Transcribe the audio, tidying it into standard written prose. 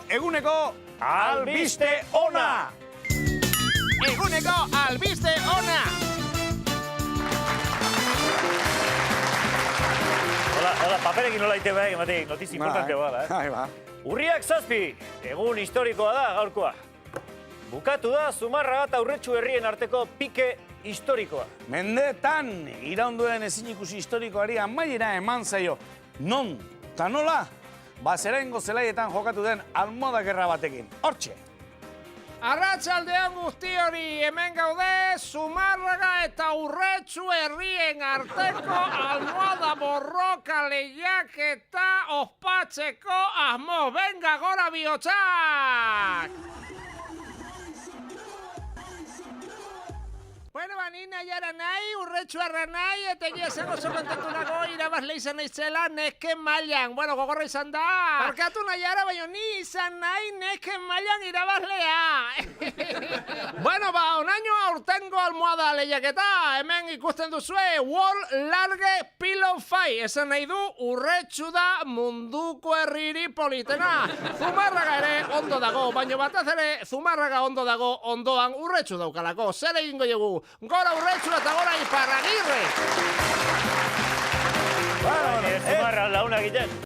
eguneko albiste ona! Eguneko albiste ona! Hola, paperekin nola ite behar, ematik, notiz importante bada, Urriak 7, egun historikoa da gaurkoa. Bukatu da Zumarraga eta Urretxu herrien arteko pike historikoa. Mendeetan iraunduen ezin ikusi historikoari amaiera eman zaio. Non eta nola? Zeraingo zelaietan jokatu den almoda gerra batekin. Hortxe! Arratsaldean guzti hori, hemen gaude Zumarraga eta Urretxu herrien arteko almohada borroka lehiaketa ospatzeko asmo. Venga, gora bihotzak! Bueno, ni nahiara nahi, Urretxuarra nahi, eta egia zen oso kontentu nago irabazle izan naizela nesken mailan. Bueno, gogorra izan da. Barkatu nahiara, baina ni izan nahi nesken mailan irabazlea. Bueno, onaino aurtengo almohada lehiaketa. Hemen ikusten duzue World Large Pillow Fight. Esan nahi du Urretxu da munduko herriri politena. Zumarraga ere ondo dago, baina batez ere Zumarraga ondo dago ondoan Urretxu daukalako. Zer egingo dugu? Gora Urretxu eta gora Iparragirre! Zumarra launa egiten.